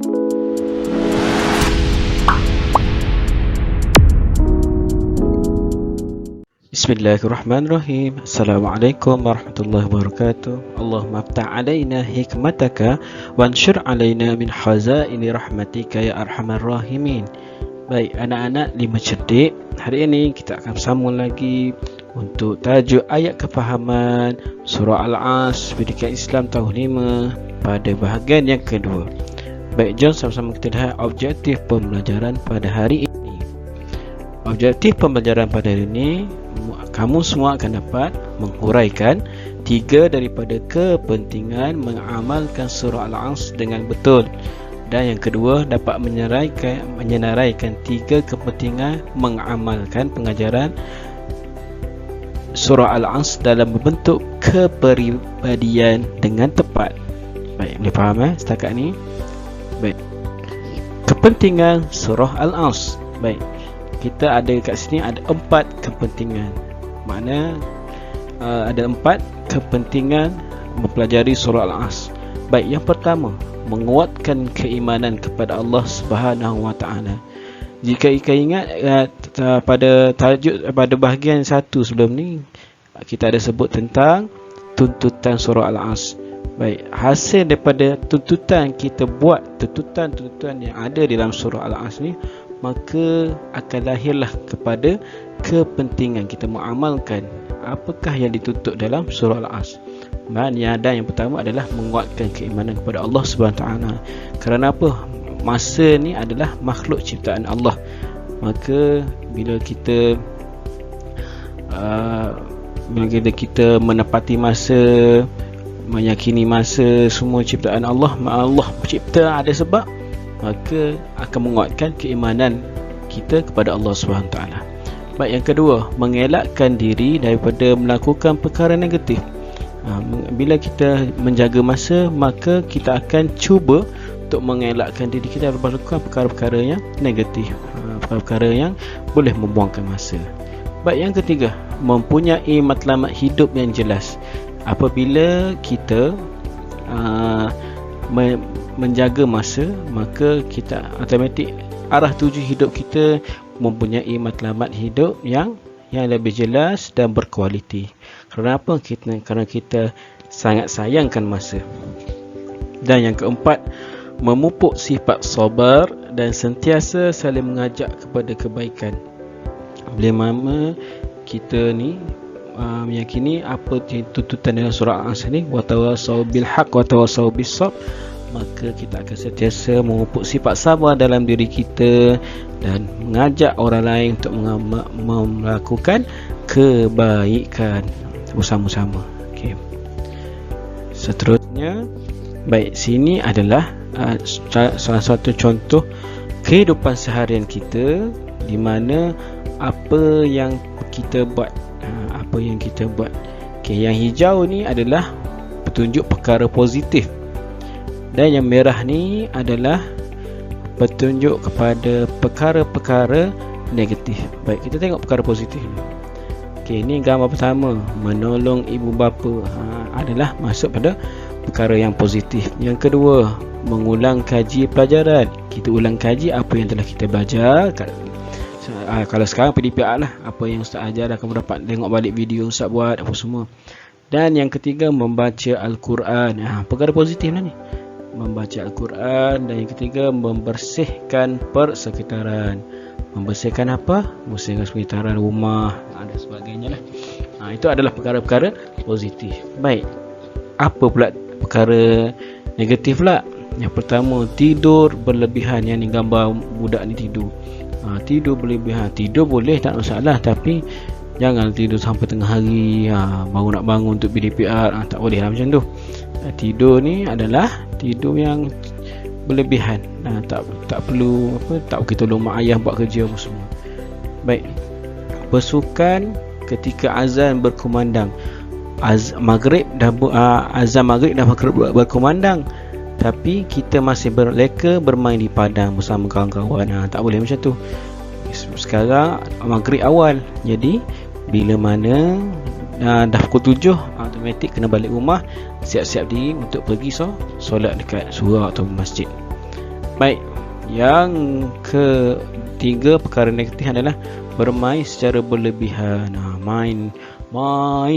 Bismillahirrahmanirrahim. Assalamualaikum warahmatullahi wabarakatuh. Allahumma aftah alaina hikmataka wansyur alaina min khazaini rahmatika ya arhamar rahimin. Baik anak-anak 5 cerdik, hari ini kita akan sambung lagi untuk tajuk ayat kefahaman surah Al-Asr Pendidikan Islam tahun 5 pada bahagian yang kedua. Baik, jom sama-sama kita lihat objektif pembelajaran pada hari ini. Objektif pembelajaran pada hari ini, kamu semua akan dapat menghuraikan 3 daripada kepentingan mengamalkan surah Al-Asr dengan betul. Dan yang kedua, dapat menyenaraikan 3 kepentingan mengamalkan pengajaran surah Al-Asr dalam bentuk kepribadian dengan tepat. Baik, boleh faham setakat ni? Baik. Kepentingan surah Al-Asr. Baik. Kita ada kat sini ada 4 kepentingan. Makna ada 4 kepentingan mempelajari surah Al-Asr. Baik, yang pertama, menguatkan keimanan kepada Allah Subhanahu Wa Taala. Jika ingat pada tajuk pada bahagian 1 sebelum ni, kita ada sebut tentang tuntutan surah Al-Asr. Baik, hasil daripada tuntutan kita buat tuntutan yang ada di dalam surah Al-Asr ni, maka akan lahirlah kepada kepentingan kita mengamalkan apakah yang dituntut dalam surah Al-Asr. Dan yang pertama adalah menguatkan keimanan kepada Allah SWT. Kerana apa? Masa ni adalah makhluk ciptaan Allah. Maka bila kita menepati masa, meyakini masa semua ciptaan Allah pencipta ada sebab, maka akan menguatkan keimanan kita kepada Allah SWT. Baik, yang kedua, mengelakkan diri daripada melakukan perkara negatif. Bila kita menjaga masa, maka kita akan cuba untuk mengelakkan diri kita daripada melakukan perkara-perkara yang negatif, perkara-perkara yang boleh membuangkan masa. Baik, yang ketiga, mempunyai matlamat hidup yang jelas. Apabila kita menjaga masa, maka kita automatik arah tuju hidup kita mempunyai matlamat hidup yang lebih jelas dan berkualiti. Kenapa? Kerana kita sangat sayangkan masa. Dan yang keempat, memupuk sifat sabar dan sentiasa saling mengajak kepada kebaikan. Bila mana kita ni meyakini apa tuntutan dalam surah Al-Asr ni, wa tawassaw bil haqq wa tawassaw bis sabr, maka kita akan sentiasa memupuk sifat sabar dalam diri kita dan mengajak orang lain untuk melakukan kebaikan bersama-sama. Okey. Seterusnya, baik, sini adalah salah satu contoh kehidupan seharian kita, di mana apa yang kita buat. Okey, yang hijau ni adalah petunjuk perkara positif, dan yang merah ni adalah petunjuk kepada perkara-perkara negatif. Baik, kita tengok perkara positif ni. Okey, ini gambar pertama, menolong ibu bapa, adalah masuk pada perkara yang positif. Yang kedua, mengulang kaji pelajaran. Kita ulang kaji apa yang telah kita belajar. Kalau sekarang PDPR lah, apa yang Ustaz ajar, kamu dapat tengok balik video Ustaz buat apa semua. Dan yang ketiga, membaca Al-Quran. Perkara positif lah ni, membaca Al-Quran. Dan yang ketiga, membersihkan persekitaran. Membersihkan apa? Membersihkan sekitaran rumah dan sebagainya lah. Itu adalah perkara-perkara positif. Baik, apa pula perkara negatif pula? Yang pertama, tidur berlebihan. Yang ni gambar budak ni tidur. Tidur berlebihan. Tidur boleh, tak masalah, tapi jangan tidur sampai tengah hari, baru nak bangun untuk BDPR. Tak boleh lah macam tu. Tidur ni adalah tidur yang berlebihan. Tak perlu tak kita tolong mak ayah buat kerja apa semua. Baik, bersukan ketika azan berkumandang. Azan maghrib dah berkumandang, tapi kita masih berleka bermain di padang bersama kawan-kawan. Tak boleh macam tu. Sekarang maghrib awal, jadi bila mana dah pukul 7, automatik kena balik rumah, siap-siap diri untuk pergi solat dekat surau atau masjid. Baik, yang ketiga perkara negatif adalah bermain secara berlebihan. Main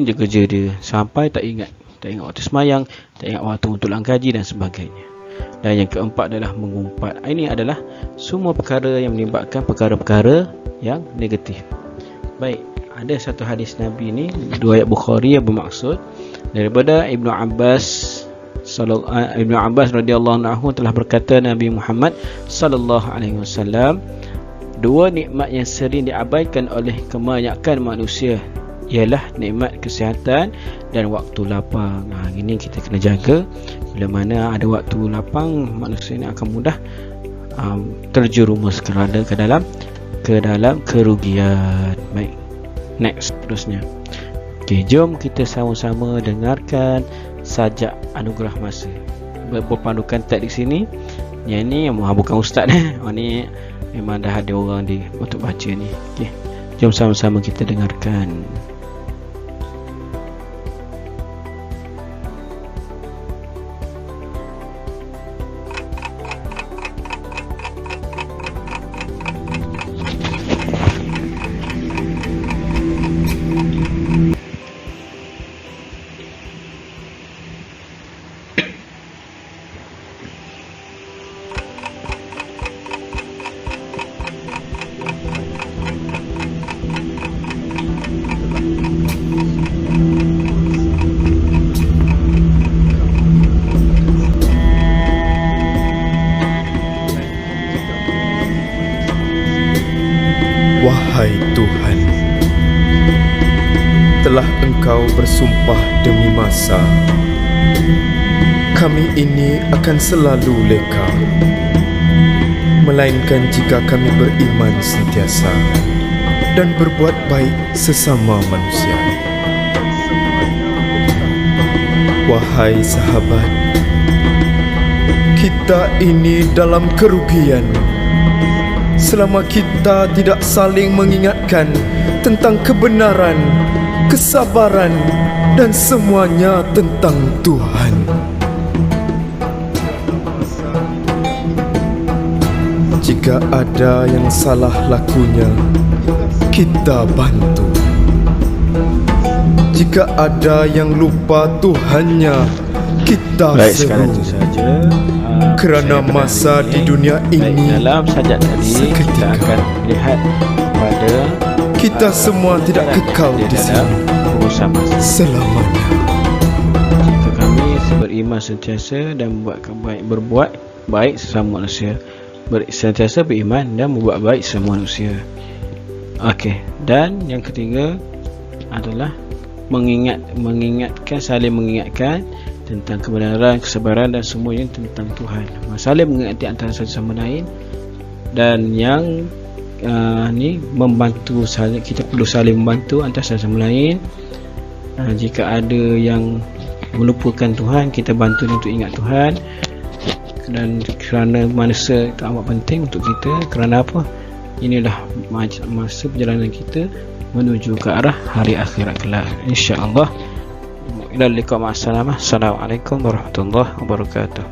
je kerja dia sampai tak ingat waktu semayang, tak ingat waktu untuk ulang kaji dan sebagainya. Dan yang keempat adalah mengumpat. Ini adalah semua perkara yang menyebabkan perkara-perkara yang negatif. Baik, ada satu hadis Nabi ni, riwayat Bukhari yang bermaksud daripada Ibnu Abbas radhiyallahu anhu telah berkata, Nabi Muhammad sallallahu alaihi wasallam, dua nikmat yang sering diabaikan oleh kebanyakan manusia ialah nikmat kesihatan dan waktu lapang. Ini kita kena jaga. Bila mana ada waktu lapang, manusia ini akan mudah terjerumus ke dalam kerugian. Baik, next, terusnya. Okey, jom kita sama-sama dengarkan sajak anugerah masa. Berpandukan teks di sini. Yang ni bukan ustaz ni memang dah ada orang untuk baca ni. Okey, jom sama-sama kita dengarkan. Wahai Tuhan, telah Engkau bersumpah demi masa, kami ini akan selalu leka, melainkan jika kami beriman sentiasa dan berbuat baik sesama manusia. Wahai sahabat, kita ini dalam kerugian selama kita tidak saling mengingatkan tentang kebenaran, kesabaran dan semuanya tentang Tuhan. Jika ada yang salah lakunya, kita bantu. Jika ada yang lupa Tuhannya, kita seru. Kerana masa di dunia ini dalam sajak tadi kita akan lihat pada kita semua tidak kekal di sini selamanya. Jika kami beriman sentiasa dan berbuat baik sesama manusia, sentiasa beriman dan berbuat baik sesama manusia. Okey, dan yang ketiga adalah saling mengingatkan tentang kebenaran, kesabaran dan semuanya tentang Tuhan. Saling mengingati antara satu sama lain. Dan yang ni membantu, kita perlu saling membantu antara satu sama lain. Jika ada yang melupakan Tuhan, kita bantu dia untuk ingat Tuhan. Dan kerana manusia itu amat penting untuk kita. Kerana apa? Inilah masa perjalanan kita menuju ke arah hari akhirat kelak, insya-Allah. Ila liqa ma'as salamah. Assalamualaikum warahmatullahi wabarakatuh.